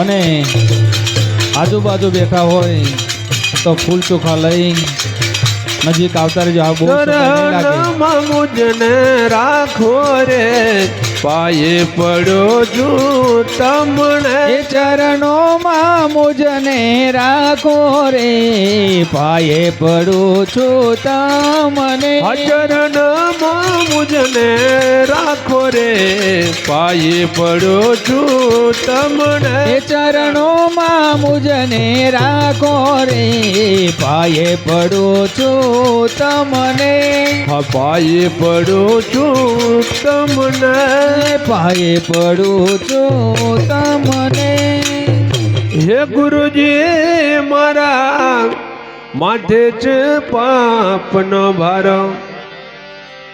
અને આજુબાજુ બેઠા હોય તો ફૂલ ચોખા લઈ નજીક આવતા રહેજો. આ બહુ સમય નહીં લાગે. મુજને રાખો રે પાયે પડો છું તમને. એ ચરણોમાં મુજને રાખો રે પાયે પડું છું તમને. ચરણમાં મુજને રાખો રે પાયે પડો છું તમને. એ ચરણોમાં મુજને રાખો રે પાયે પડું છું તમને. પાયે પડો છું તમને. પાયે પડું છું તમને. હે ગુરુજી મારા માથે છે પાપનો ભારો.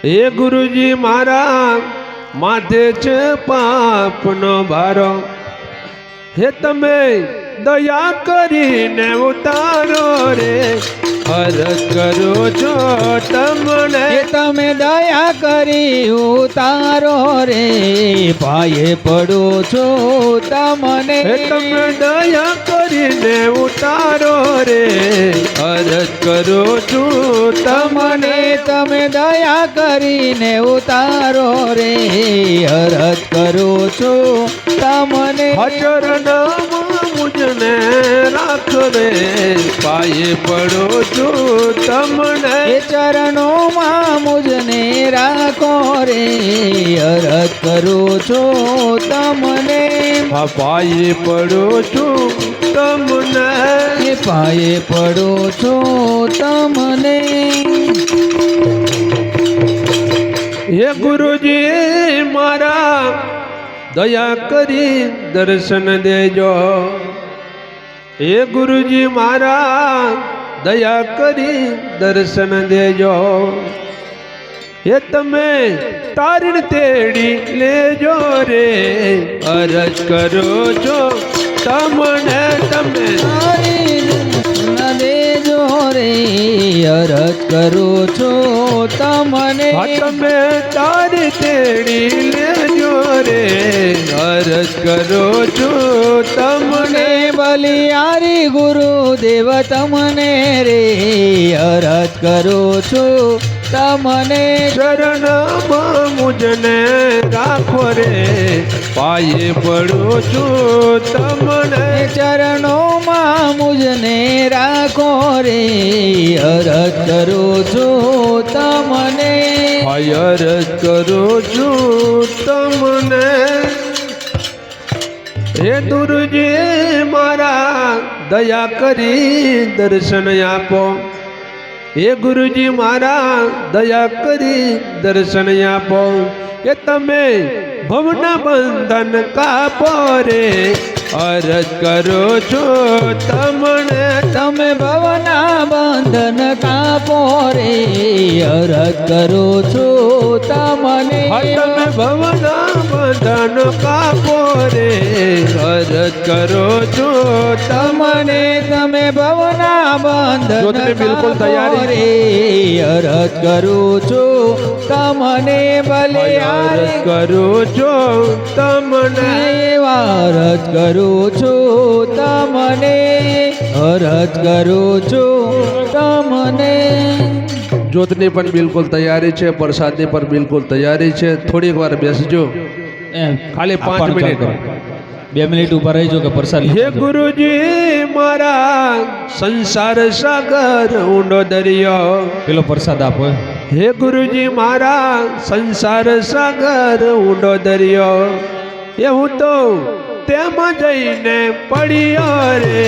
હે ગુરુજી મારા માથે છે પાપનો ભારો. હે તમે દયા કરીને ઉતારો રે અરજ કરો છો તમને. એ તમે દયા કરી ઉતારો રે પાયે પડું છું તમને. હે તમે દયા કરીને ઉતારો રે અરજ કરો છું તમને. તમે દયા કરીને ઉતારો રે અરજ કરું છું તમને. ચરણમાં મુજને રાખો રે પાયે પડો છું તમને. એ ચરણોમાં મુજને રાખો રે અરજ કરું છું તમને. પાયે પડો છું તમને. એ પાયે પડું છું તમને. હે ગુરુજી મારા દયા કરી દર્શન દેજો. હે ગુરુજી મારા દયા કરી દર્શન દેજો. હે તમે તારીણ તેડી લેજો રે અરજ કરો છો તમને. તમે દેજો રે અરજ કરું છું તમને. તમે તારી તેડી લેજો રે અરજ કરો છો તમને. બલિયારી ગુરુદેવ તમને રે અરજ કરું છું તમને. શરણમાં મુજને રાખો રે પાયે પડો છું તમને. ચરણોમાં મુજને રાખો રે અરજ કરું છું તમને. અરજ કરો છું તમને. હે ગુરુજી મારા દયા કરી દર્શન આપો. હે ગુરુજી મારા દયા કરી દર્શન આપો. કે તમે ભવના બંધન કાપો રે અરજ કરો છો તમને. તમે ભવના બંધન કાપો રે અરજ કરું છું તમને. તમે ભવના બંધન કાપો રે અરજ કરો છો તમને. તમે ભવના બંધન બિલકુલ તૈયારી રે અરજ કરું છું તમને. ભલે અરજ કરો છો તમને. અરજ કરું છું તમને. અરજ કરું છું તમને. જ્યોતની પણ બિલકુલ તૈયારી છે. પ્રસાદની પણ બિલકુલ તૈયારી છે. થોડીક વાર બેસજો. ખાલી 5 મિનિટ 2 મિનિટ ઉભા રહીજો કે પ્રસાદ. હે ગુરુજી મારા સંસાર સાગર ઊંડો દરિયો. પેલો પ્રસાદ આપો. હે ગુરુજી મારા સંસાર સાગર ઊંડો દરિયો. એ હું તો તેમાં જઈને પડ્યો રે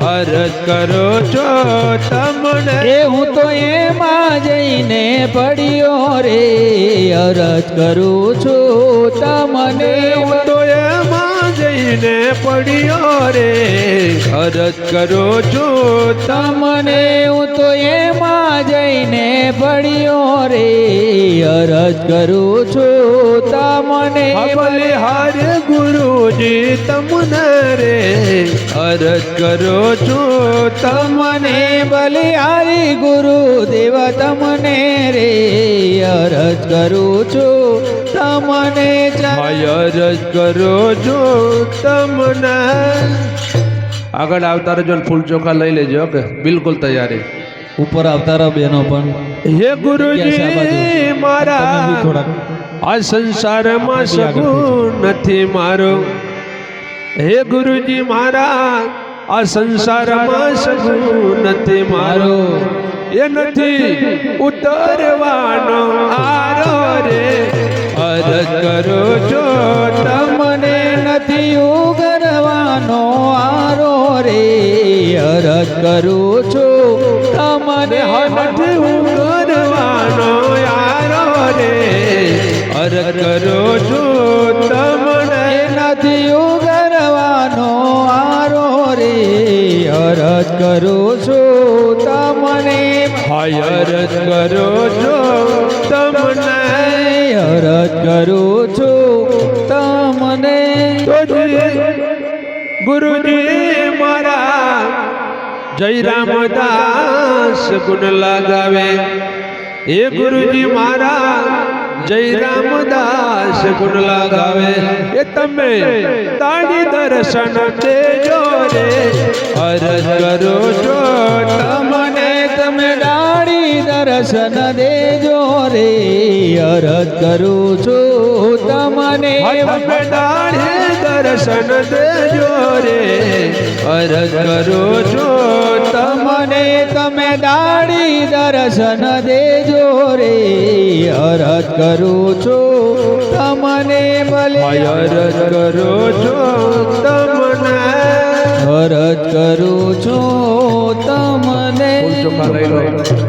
અરજ કરો છો તમને. એ હું તો એમાં જઈને પડ્યો રે અરજ કરું છું તમને. હું તો એમાં જઈને પડ્યો રે અરજ કરો છો તમને. હું તો એમાં જઈને પડ્યો રે અરજ કરું છું તમને. બલિહાર ગુરુજી તમને રે અરજ કરો છો તમને. બલિહારી ગુરુદેવ તમને રે અરજ કરું છું તમને અરજ કરો છો તમને આગળ આવતા રહેજો ને ફૂલ ચોખા લઈ લેજો કે બિલકુલ તૈયારી ઉપર આવતા રહો બહેનો પણ હે ગુરુજી મારા તમે બી થોડાક આ સંસારમાં સગુણ નથી મારો હે ગુરુજી મારા આ સંસારમાં સગુણ નથી મારો એ નથી ઉતરવાનો આરો રે અરજ કરો છો તમને નથી ઉગરવાનો આરો રે અરજ કરું છું તમને નથી ઉતરવાનો આરો રે અરજ કરો છો તમને નથી ઉગરવાનો આરો રે અરજ કરું છું તમને અરજ કરો છો તમને અરજ કરું છું તમને ગુરુજી મારા જય રામદાસ ગુણ લગાવે એ ગુરુજી મારા જય રામદાસ ગુણ લગાવે એ તમે તાળી દર્શન દેજો રે અરજ કરો છો તમને તમે ડાળી દર્શન દેજો રે અરજ કરું છું તમને તમે દાઢી દર્શન દેજો રે અરજ કરો છો તમને તમે ડાળી દર્શન દેજો રે અરજ કરું છું તમને ભલે અરજ કરો છો તમને અરજ કરું છું તમને ફૂલ ચોખા લઈ લો